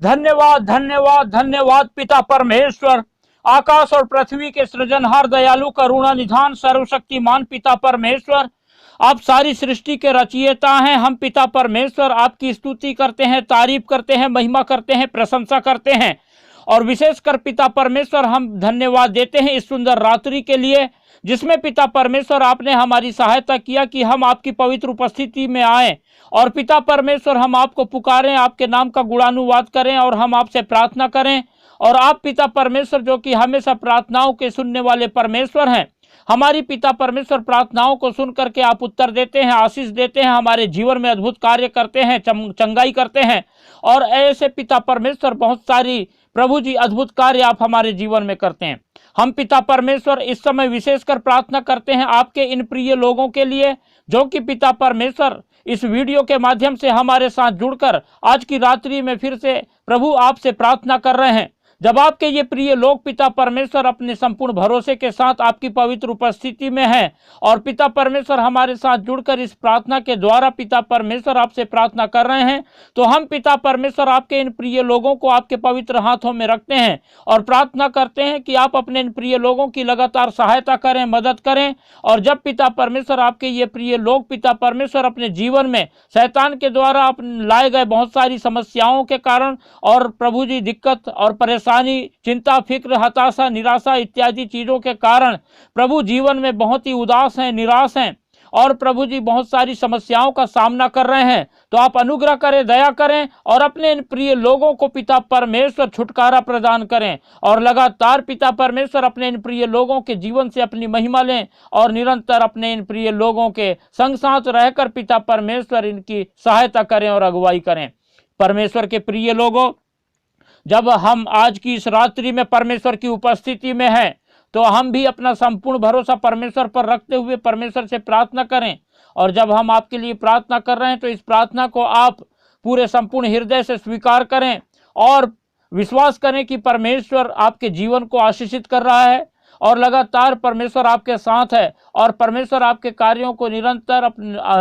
धन्यवाद धन्यवाद धन्यवाद पिता परमेश्वर, आकाश और पृथ्वी के सृजनहार, दयालु, करुणा निधान, सर्वशक्तिमान पिता परमेश्वर, आप सारी सृष्टि के रचयिता हैं। हम पिता परमेश्वर आपकी स्तुति करते हैं, तारीफ करते हैं, महिमा करते हैं, प्रशंसा करते हैं। और विशेषकर पिता परमेश्वर हम धन्यवाद देते हैं इस सुंदर रात्रि के लिए, जिसमें पिता परमेश्वर आपने हमारी सहायता किया कि हम आपकी पवित्र उपस्थिति में आए। और पिता परमेश्वर हम आपको पुकारें, आपके नाम का गुणानुवाद करें और हम आपसे प्रार्थना करें। और आप पिता परमेश्वर जो कि हमेशा प्रार्थनाओं के सुनने वाले परमेश्वर हैं, हमारी पिता परमेश्वर प्रार्थनाओं को सुन करके आप उत्तर देते हैं, आशीष देते हैं, हमारे जीवन में अद्भुत कार्य करते हैं, चंगाई करते हैं। और ऐसे पिता परमेश्वर बहुत सारी प्रभु जी अद्भुत कार्य आप हमारे जीवन में करते हैं। हम पिता परमेश्वर इस समय विशेषकर प्रार्थना करते हैं आपके इन प्रिय लोगों के लिए, जो कि पिता परमेश्वर इस वीडियो के माध्यम से हमारे साथ जुड़कर आज की रात्रि में फिर से प्रभु आपसे प्रार्थना कर रहे हैं। जब आपके ये प्रिय लोग पिता परमेश्वर अपने संपूर्ण भरोसे के साथ आपकी पवित्र उपस्थिति में हैं और पिता परमेश्वर हमारे साथ जुड़कर इस प्रार्थना के द्वारा पिता परमेश्वर आपसे प्रार्थना कर रहे हैं, तो हम पिता परमेश्वर आपके इन प्रिय लोगों को आपके पवित्र हाथों में रखते हैं और प्रार्थना करते हैं कि आप अपने इन प्रिय लोगों की लगातार सहायता करें, मदद करें। और जब पिता परमेश्वर आपके ये प्रिय लोग पिता परमेश्वर अपने जीवन में शैतान के द्वारा लाए गए बहुत सारी समस्याओं के कारण और प्रभु जी दिक्कत और परेशानी, चिंता, फिक्र, हताशा, निराशा इत्यादि चीजों के कारण प्रभु जीवन में बहुत ही उदास हैं, निराश हैं और प्रभु जी बहुत सारी समस्याओं का सामना कर रहे हैं, तो आप अनुग्रह करें, दया करें और अपने इन प्रिय लोगों को पिता परमेश्वर छुटकारा प्रदान करें। और लगातार पिता परमेश्वर अपने इन प्रिय लोगों के जीवन से अपनी महिमा लें और निरंतर अपने इन प्रिय लोगों के संग साथ रहकर पिता परमेश्वर इनकी सहायता करें और अगुवाई करें। परमेश्वर के प्रिय लोगों, जब हम आज की इस रात्रि में परमेश्वर की उपस्थिति में हैं, तो हम भी अपना संपूर्ण भरोसा परमेश्वर पर रखते हुए परमेश्वर से प्रार्थना करें। और जब हम आपके लिए प्रार्थना कर रहे हैं, तो इस प्रार्थना को आप पूरे संपूर्ण हृदय से स्वीकार करें और विश्वास करें कि परमेश्वर आपके जीवन को आशीषित कर रहा है और लगातार परमेश्वर आपके साथ है और परमेश्वर आपके कार्यों को निरंतर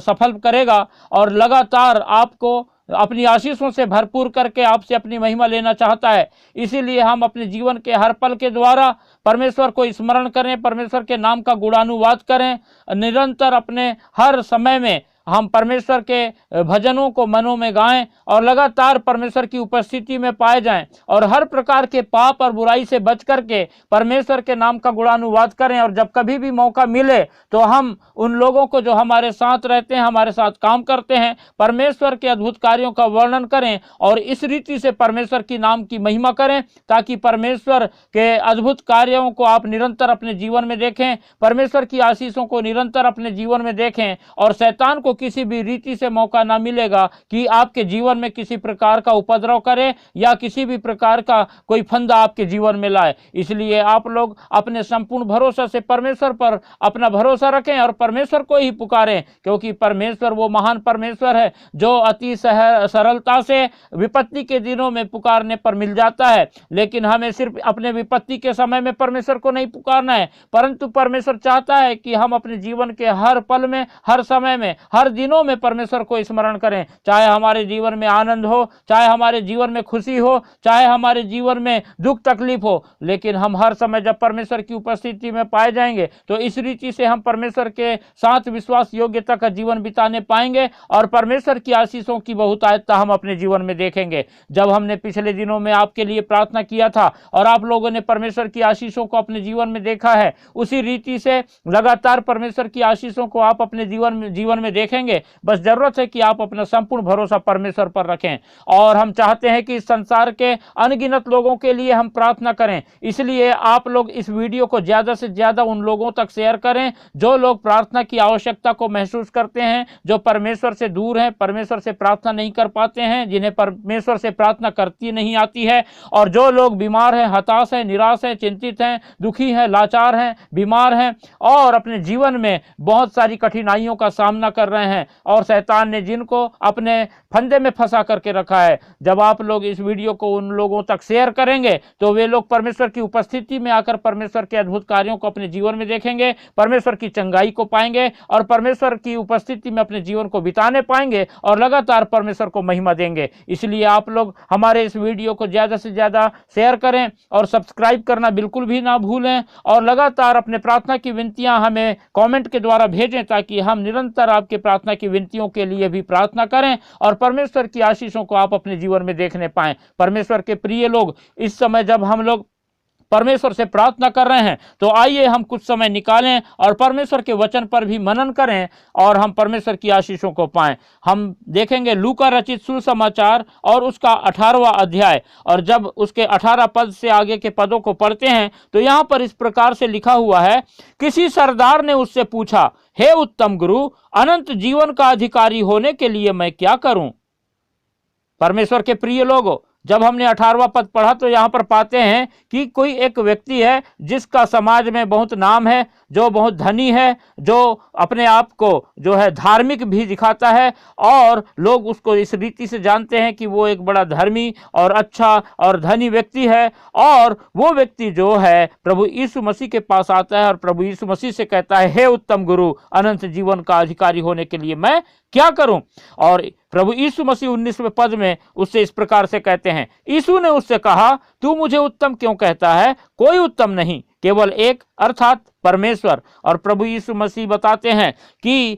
सफल करेगा और लगातार आपको अपनी आशीषों से भरपूर करके आपसे अपनी महिमा लेना चाहता है। इसीलिए हम अपने जीवन के हर पल के द्वारा परमेश्वर को स्मरण करें, परमेश्वर के नाम का गुणानुवाद करें, निरंतर अपने हर समय में हम परमेश्वर के भजनों को मनों में गाएं और लगातार परमेश्वर की उपस्थिति में पाए जाएं और हर प्रकार के पाप और बुराई से बच करके परमेश्वर के नाम का गुणानुवाद करें। और जब कभी भी मौका मिले तो हम उन लोगों को जो हमारे साथ रहते हैं, हमारे साथ काम करते हैं, परमेश्वर के अद्भुत कार्यों का वर्णन करें और इस रीति से परमेश्वर की नाम की महिमा करें, ताकि परमेश्वर के अद्भुत कार्यों को आप निरंतर अपने जीवन में देखें, परमेश्वर की आशीषों को निरंतर अपने जीवन में देखें और शैतान को किसी भी रीति से मौका ना मिलेगा कि आपके जीवन में किसी प्रकार का उपद्रव करे या किसी भी प्रकार का कोई फंदा आपके जीवन में लाए। इसलिए आप लोग अपने संपूर्ण भरोसा से परमेश्वर पर अपना भरोसा रखें और परमेश्वर को ही पुकारें, क्योंकि परमेश्वर वो महान परमेश्वर है जो अति सरलता से विपत्ति के दिनों में पुकारने पर मिल जाता है। लेकिन हमें सिर्फ अपने विपत्ति के समय में परमेश्वर को नहीं पुकारना है, परंतु परमेश्वर चाहता है कि हम अपने जीवन के हर पल में, हर समय में, हर दिनों में परमेश्वर को स्मरण करें। चाहे हमारे जीवन में आनंद हो, चाहे हमारे जीवन में खुशी हो, चाहे हमारे जीवन में दुख तकलीफ हो, लेकिन हम हर समय जब परमेश्वर की उपस्थिति में पाए जाएंगे तो इस रीति से हम परमेश्वर के साथ विश्वास योग्यता का जीवन बिताने पाएंगे और परमेश्वर की आशीषों की बहुतायतता हम अपने जीवन में देखेंगे। जब हमने पिछले दिनों में आपके लिए प्रार्थना किया था और आप लोगों ने परमेश्वर की आशीषों को अपने जीवन में देखा है, उसी रीति से लगातार परमेश्वर की आशीषों को आप अपने जीवन में देखेंगे। बस जरूरत है कि आप अपना संपूर्ण भरोसा परमेश्वर पर रखें। और हम चाहते हैं कि इस संसार के अनगिनत लोगों के लिए हम प्रार्थना करें, इसलिए आप लोग इस वीडियो को ज्यादा से ज्यादा उन लोगों तक शेयर करें जो लोग प्रार्थना की आवश्यकता को महसूस करते हैं, जो परमेश्वर से दूर हैं, परमेश्वर से प्रार्थना नहीं कर पाते हैं, जिन्हें परमेश्वर से प्रार्थना करती नहीं आती है, और जो लोग बीमार हैं, हताश हैं, निराश हैं, चिंतित हैं, दुखी हैं, लाचार हैं, बीमार हैं और अपने जीवन में बहुत सारी कठिनाइयों का सामना कर रहे रहे हैं और शैतान ने जिनको अपने फंदे में फंसा करके रखा है। जब आप लोग इस वीडियो को उन लोगों तक शेयर करेंगे तो वे लोग परमेश्वर की उपस्थिति में आकर परमेश्वर के अद्भुत कार्यों को अपने जीवन में देखेंगे, परमेश्वर की चंगाई को पाएंगे और परमेश्वर की उपस्थिति में अपने जीवन को बिताने पाएंगे और लगातार परमेश्वर को महिमा देंगे। इसलिए आप लोग हमारे इस वीडियो को ज़्यादा से ज़्यादा शेयर करें और सब्सक्राइब करना बिल्कुल भी ना भूलें और लगातार अपने प्रार्थना की विनतियां हमें कमेंट के द्वारा भेजें ताकि हम निरंतर आपके प्रार्थना की विनतियों के लिए भी प्रार्थना करें और परमेश्वर की आशीषों को आप अपने जीवन में देखने पाएं। परमेश्वर के प्रिय लोग, इस समय जब हम लोग परमेश्वर से प्रार्थना कर रहे हैं तो आइए हम कुछ समय निकालें और परमेश्वर के वचन पर भी मनन करें और हम परमेश्वर की आशीषों को पाएं। हम देखेंगे लूका रचित सुसमाचार और उसका 18वां अध्याय, और जब उसके 18 पद से आगे के पदों को पढ़ते हैं तो यहाँ पर इस प्रकार से लिखा हुआ है, किसी सरदार ने उससे पूछा, हे उत्तम गुरु, अनंत जीवन का अधिकारी होने के लिए मैं क्या करूं? परमेश्वर के प्रिय लोगों, जब हमने 18वां पद पढ़ा तो यहाँ पर पाते हैं कि कोई एक व्यक्ति है जिसका समाज में बहुत नाम है, जो बहुत धनी है, जो अपने आप को जो है धार्मिक भी दिखाता है और लोग उसको इस रीति से जानते हैं कि वो एक बड़ा धर्मी और अच्छा और धनी व्यक्ति है। और वो व्यक्ति जो है प्रभु यीशु मसीह के पास आता है और प्रभु यीशु मसीह से कहता है, हे उत्तम गुरु, अनंत जीवन का अधिकारी होने के लिए मैं क्या करूं? और प्रभु यीशु मसीह 19वें पद में उससे इस प्रकार से कहते हैं, यीशु ने उससे कहा, तू मुझे उत्तम क्यों कहता है? कोई उत्तम नहीं, केवल एक, अर्थात परमेश्वर। और प्रभु यीशु मसीह बताते हैं कि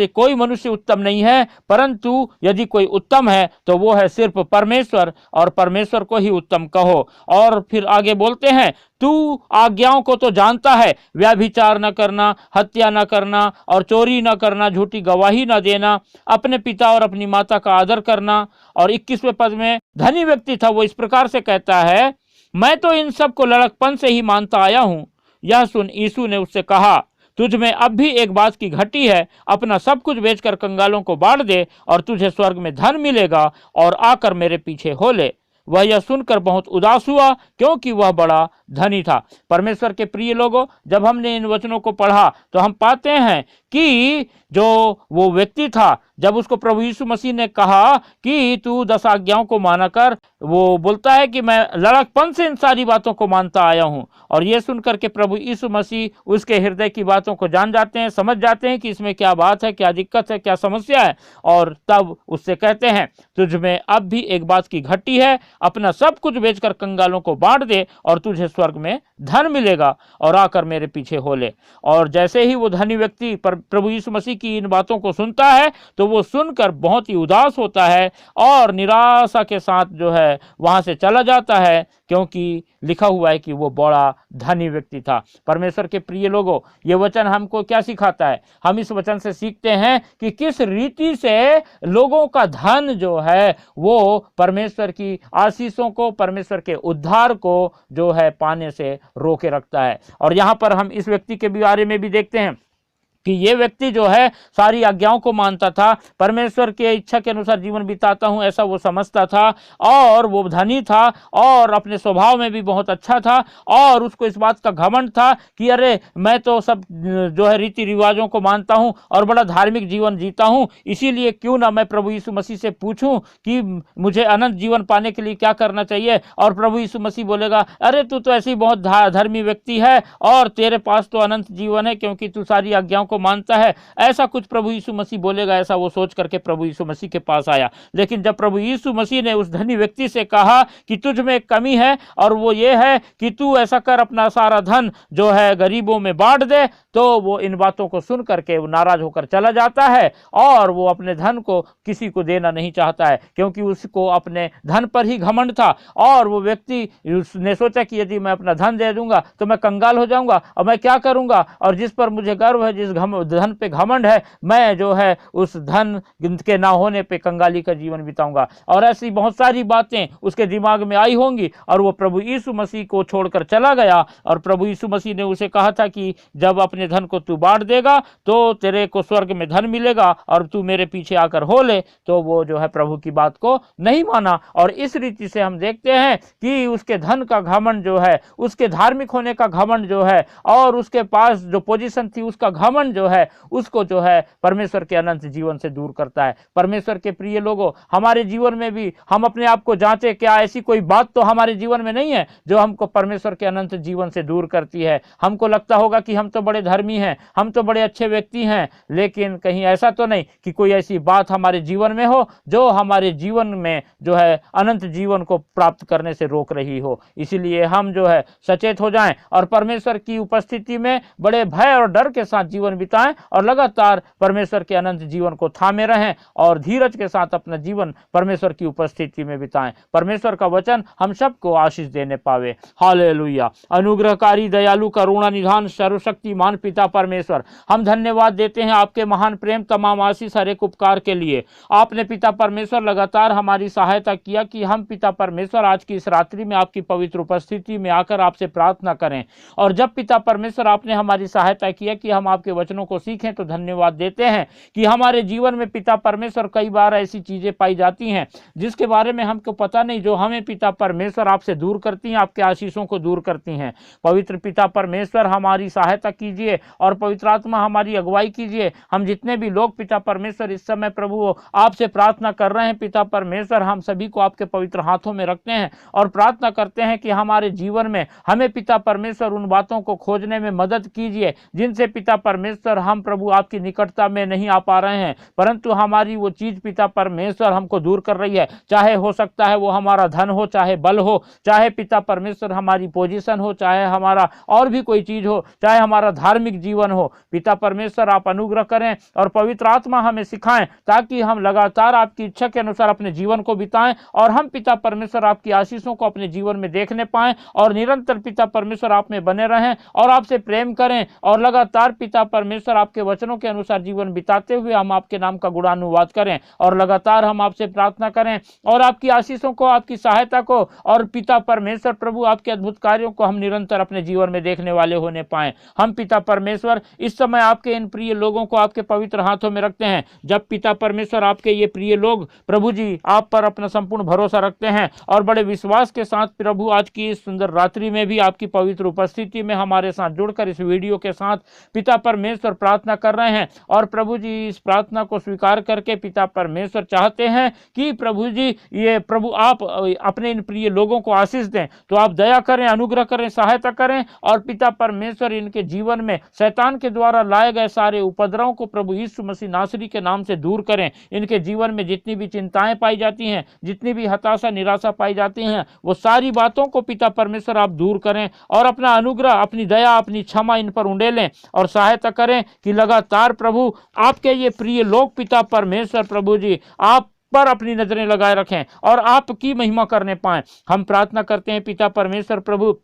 कोई मनुष्य उत्तम नहीं है, परंतु यदि कोई उत्तम है तो वो है सिर्फ परमेश्वर, और परमेश्वर को ही उत्तम कहो। और फिर आगे बोलते हैं, तू आज्ञाओं को तो जानता है, व्यभिचार न करना, हत्या न करना और चोरी न करना, झूठी गवाही न देना, अपने पिता और अपनी माता का आदर करना। और 21वें पद में धनी व्यक्ति था, वो इस प्रकार से कहता है, मैं तो इन सब को लड़कपन से ही मानता आया हूं। यह सुन यीशु ने उससे कहा, तुझ में अब भी एक बात की घटी है, अपना सब कुछ बेचकर कंगालों को बांट दे और तुझे स्वर्ग में धन मिलेगा, और आकर मेरे पीछे हो ले। वह यह सुनकर बहुत उदास हुआ क्योंकि वह बड़ा धनी था। परमेश्वर के प्रिय लोगों, जब हमने इन वचनों को पढ़ा तो हम पाते हैं कि जो वो व्यक्ति था, जब उसको प्रभु यीशु मसीह ने कहा कि तू 10 आज्ञाओं को माना कर, वो बोलता है कि मैं लड़कपन से इन सारी बातों को मानता आया हूं। और ये सुनकर के प्रभु यीशु मसीह उसके हृदय की बातों को जान जाते हैं, समझ जाते हैं कि इसमें क्या बात है, क्या दिक्कत है, क्या समस्या है। और तब उससे कहते हैं, तुझ में अब भी एक बात की घटी है, अपना सब कुछ बेचकर कंगालों को बांट दे और तुझे स्वर्ग में धन मिलेगा, और आकर मेरे पीछे हो ले। और जैसे ही वो धनी व्यक्ति प्रभु यीशु मसीह की इन बातों को सुनता है तो वो सुनकर बहुत ही उदास होता है और निराशा के साथ जो है वहां से चला जाता है, क्योंकि लिखा हुआ है कि वो बड़ा धनी व्यक्ति था। परमेश्वर के प्रिय लोगों, ये वचन हमको क्या सिखाता है? हम इस वचन से सीखते हैं कि किस रीति से लोगों का धन जो है वो परमेश्वर की आशीषों को, परमेश्वर के उद्धार को जो है पाने से रोके रखता है। और यहाँ पर हम इस व्यक्ति के बारे में भी देखते हैं कि ये व्यक्ति जो है सारी आज्ञाओं को मानता था, परमेश्वर के इच्छा के अनुसार जीवन बिताता हूं ऐसा वो समझता था, और वो धनी था और अपने स्वभाव में भी बहुत अच्छा था, और उसको इस बात का घमंड था कि अरे मैं तो सब जो है रीति रिवाजों को मानता हूं और बड़ा धार्मिक जीवन जीता हूं, इसीलिए क्यों ना मैं प्रभु यीशु मसीह से पूछूं कि मुझे अनंत जीवन पाने के लिए क्या करना चाहिए। और प्रभु यीशु मसीह बोलेगा, अरे तू तो ऐसी बहुत धर्मी व्यक्ति है और तेरे पास तो अनंत जीवन है क्योंकि तू सारी आज्ञाओं को मानता है। ऐसा कुछ प्रभु यीशु मसीह बोलेगा, ऐसा वो सोच करके प्रभु यीशु मसीह के पास आया। लेकिन जब प्रभु यीशु मसीह ने उस धनी व्यक्ति से कहा कि तुझ में एक कमी है, और वो ये है कि तू ऐसा कर, अपना सारा धन जो है गरीबों में बांट दे, तो वो इन बातों को सुन करके वो नाराज होकर चला जाता है और वो अपने धन को किसी को देना नहीं चाहता है, क्योंकि उसको अपने धन पर ही घमंड था। और वो व्यक्ति ने सोचा कि यदि मैं अपना धन दे दूंगा तो मैं कंगाल हो जाऊंगा और मैं क्या करूंगा, और जिस पर मुझे गर्व है, जिस धन पे घमंड है, मैं जो है उस धन के ना होने पे कंगाली का जीवन बिताऊंगा। और ऐसी बहुत सारी बातें उसके दिमाग में आई होंगी और वो प्रभु यीशु मसीह को छोड़कर चला गया। और प्रभु यीशु मसीह ने उसे कहा था कि जब अपने धन को तू बांट देगा तो तेरे को स्वर्ग में धन मिलेगा और तू मेरे पीछे आकर हो ले। तो वो जो है प्रभु की बात को नहीं माना, और इस रीति से हम देखते हैं कि उसके धन का घमंड जो है, उसके धार्मिक होने का घमंड जो है, और उसके पास जो पोजीशन थी उसका घमंड जो है उसको जो है परमेश्वर के अनंत जीवन से दूर करता है। परमेश्वर के प्रिय लोगों, हमारे जीवन में भी हम अपने आप को जांचे, क्या ऐसी कोई बात तो हमारे जीवन में नहीं है जो हमको परमेश्वर के अनंत जीवन से दूर करती है। हमको लगता होगा कि हम तो बड़े धर्मी हैं, हम तो बड़े अच्छे व्यक्ति हैं, लेकिन कहीं ऐसा तो नहीं कि कोई ऐसी बात हमारे जीवन में हो जो हमारे जीवन में जो है अनंत जीवन को प्राप्त करने से रोक रही हो। इसीलिए हम जो है सचेत हो जाएं और परमेश्वर की उपस्थिति में बड़े भय और डर के साथ जीवन बिताएं और लगातार परमेश्वर के अनंत जीवन को थामे रहें और धीरज के साथ अपना जीवन परमेश्वर की उपस्थिति में बिताएं। परमेश्वर का वचन हम सबको आशीष देने पावे। हालेलुया। अनुग्रहकारी, दयालु, करुणा निधान, सर्वशक्तिमान पिता परमेश्वर, हम धन्यवाद देते हैं आपके महान प्रेम, तमाम आशीष, हर एक उपकार के लिए। आपने पिता परमेश्वर लगातार हमारी सहायता किया कि हम पिता परमेश्वर आज की इस रात्रि में आपकी पवित्र उपस्थिति में आकर आपसे प्रार्थना करें। और जब पिता परमेश्वर आपने हमारी सहायता किया कि हम आपके वचनों को सीखें, तो धन्यवाद देते हैं कि हमारे जीवन में पिता परमेश्वर कई बार ऐसी चीजें पाई जाती हैं जिसके बारे में हमको पता नहीं, जो हमें पिता परमेश्वर आपसे दूर करती हैं, आपके आशीषों को दूर करती हैं। पवित्र पिता परमेश्वर हमारी सहायता कीजिए और पवित्र आत्मा हमारी अगुवाई कीजिए। हम जितने भी लोग पिता परमेश्वर इस समय प्रभु आपसे प्रार्थना कर रहे हैं, पिता परमेश्वर हम सभी को आपके पवित्र हाथों में रखते हैं और प्रार्थना करते हैं कि हमारे जीवन में हमें पिता परमेश्वर उन बातों को खोजने में मदद कीजिए जिनसे पिता परमेश्वर हम प्रभु आपकी निकटता में नहीं आ पा रहे हैं, परंतु हमारी वो चीज पिता परमेश्वर हमको दूर कर रही है। चाहे हो सकता है वो हमारा धन हो, चाहे बल हो, चाहे पिता परमेश्वर हमारी पोजीशन हो, चाहे हमारा और भी कोई चीज हो, चाहे हमारा धार्मिक जीवन हो। पिता परमेश्वर आप अनुग्रह करें और पवित्र आत्मा हमें सिखाएं ताकि हम लगातार आपकी इच्छा के अनुसार अपने जीवन को बिताएं और हम पिता परमेश्वर आपकी आशीषों को अपने जीवन में देखने पाएं और निरंतर पिता परमेश्वर आप में बने रहें और आपसे प्रेम करें और लगातार पिता परमेश्वर आपके वचनों के अनुसार जीवन बिताते हुए हम आपके नाम का गुणानुवाद करें और लगातार हम आपसे प्रार्थना करें और आपकी आशीषों को, आपकी सहायता को और पिता परमेश्वर प्रभु आपके अद्भुत कार्यों को हम निरंतर अपने जीवन में देखने वाले होने पाए। हम पिता परमेश्वर इस समय आपके इन प्रिय लोगों को आपके पवित्र हाथों में रखते हैं। जब पिता परमेश्वर आपके ये प्रिय लोग प्रभु जी आप पर अपना संपूर्ण भरोसा रखते हैं और बड़े विश्वास के साथ प्रभु आज की इस सुंदर रात्रि में भी आपकी पवित्र उपस्थिति में हमारे साथ जुड़कर इस वीडियो के साथ पिता परमेश्वर प्रार्थना कर रहे हैं और प्रभु जी इस प्रार्थना को स्वीकार करके पिता परमेश्वर चाहते हैं कि प्रभु जी ये प्रभु आप अपने इन प्रिय लोगों को आशीष दें, तो आप दया करें, अनुग्रह करें, सहायता करें और पिता परमेश्वर इनके जीवन में शैतान के द्वारा लाए गए सारे उपद्रवों को प्रभु यीशु मसीह नासरी के नाम से दूर करें। इनके जीवन में जितनी भी चिंताएं पाई जाती हैं, जितनी भी हताशा निराशा पाई जाती हैं, वो सारी बातों को पिता परमेश्वर आप दूर करें और अपना अनुग्रह, अपनी दया, अपनी क्षमा इन पर उंडेलें और सहायता करें कि लगातार प्रभु आपके ये प्रिय लोग पिता परमेश्वर प्रभु जी आप पर अपनी नजरें लगाए रखें और आपकी महिमा करने पाएं। हम प्रार्थना करते हैं पिता परमेश्वर प्रभु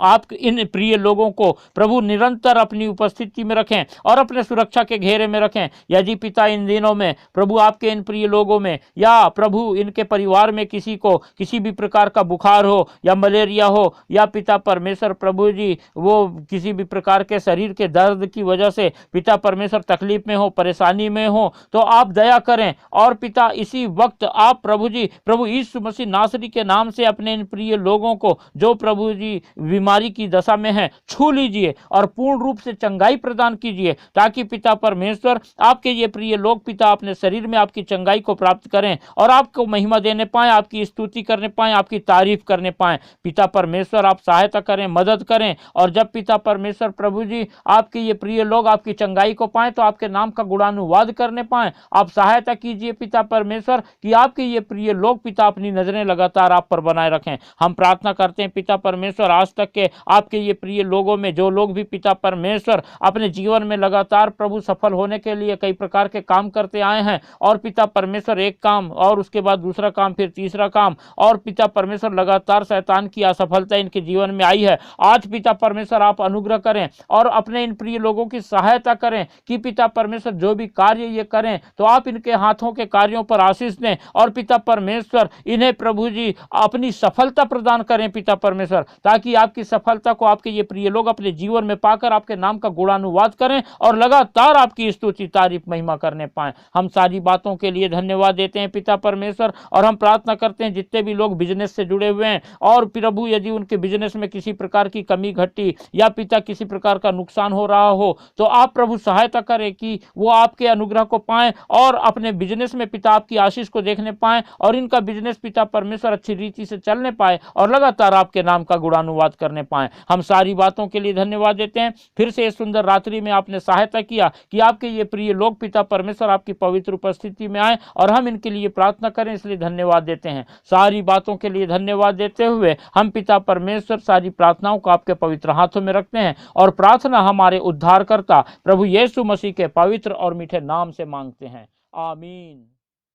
आप इन प्रिय लोगों को प्रभु निरंतर अपनी उपस्थिति में रखें और अपने सुरक्षा के घेरे में रखें। यदि पिता इन दिनों में प्रभु आपके इन प्रिय लोगों में या प्रभु इनके परिवार में किसी को किसी भी प्रकार का बुखार हो या मलेरिया हो या पिता परमेश्वर प्रभु जी वो किसी भी प्रकार के शरीर के दर्द की वजह से पिता परमेश्वर तकलीफ में हो, परेशानी में हो, तो आप दया करें और पिता इसी वक्त आप प्रभु जी प्रभु यीशु मसीह नासरी के नाम से अपने इन प्रिय लोगों को जो प्रभु जी बीमारी की दशा में है छू लीजिए और पूर्ण रूप से चंगाई प्रदान कीजिए ताकि पिता परमेश्वर आपके ये प्रिय लोग पिता अपने शरीर में आपकी चंगाई को प्राप्त करें और आपको महिमा देने पाएं, आपकी स्तुति करने पाएं, आपकी तारीफ करने पाएं। पिता परमेश्वर आप सहायता करें, मदद करें और जब पिता परमेश्वर प्रभु जी आपके ये प्रिय लोग आपकी चंगाई को पाएं तो आपके नाम का गुणानुवाद करने पाएं। आप सहायता कीजिए पिता परमेश्वर कि आपके ये प्रिय लोग पिता अपनी नजरें लगातार आप पर बनाए रखें। हम प्रार्थना करते हैं पिता परमेश्वर आज तक के आपके ये प्रिय लोगों में जो लोग भी पिता परमेश्वर अपने जीवन में लगातार प्रभु सफल होने के लिए कई प्रकार के काम करते आए हैं और पिता परमेश्वर एक काम और उसके बाद दूसरा काम फिर तीसरा काम और पिता परमेश्वर लगातार शैतान की असफलता इनके जीवन में आई है। आज पिता परमेश्वर आप अनुग्रह करें और अपने इन प्रिय लोगों की सहायता करें कि पिता परमेश्वर जो भी कार्य ये करें तो आप इनके हाथों के कार्यों पर आशीष दें और पिता परमेश्वर इन्हें प्रभु जी अपनी सफलता प्रदान करें पिता परमेश्वर ताकि आपके आपकी सफलता को आपके ये प्रिय लोग अपने जीवन में पाकर आपके नाम का गुणानुवाद करें और लगातार आपकी स्तुति तारीफ महिमा करने पाएं। हम सारी बातों के लिए धन्यवाद देते हैं पिता परमेश्वर, और हम प्रार्थना करते हैं जितने भी लोग बिजनेस से जुड़े हुए हैं और प्रभु यदि उनके बिजनेस में किसी प्रकार की कमी घटी या पिता किसी प्रकार का नुकसान हो रहा हो, तो आप प्रभु सहायता करें कि वो आपके अनुग्रह को पाएं और अपने बिजनेस में पिता आपकी आशीष को देखने पाएं और इनका बिजनेस पिता परमेश्वर अच्छी रीति से चलने पाए और लगातार आपके नाम का गुणानुवाद करने पाएं। हम सारी बातों के लिए धन्यवाद देते हैं। फिर से इस सुंदर रात्रि में आपने सहायता किया कि आपके ये प्रिय लोग पिता परमेश्वर आपकी पवित्र उपस्थिति में आए और हम इनके लिए प्रार्थना करें, इसलिए धन्यवाद देते हैं। सारी बातों के लिए धन्यवाद देते हुए हम पिता परमेश्वर सारी प्रार्थनाओं को आपके पवित्र हाथों में रखते हैं और प्रार्थना हमारे उद्धारकर्ता प्रभु यीशु मसीह के पवित्र और मीठे नाम से मांगते हैं। आमीन।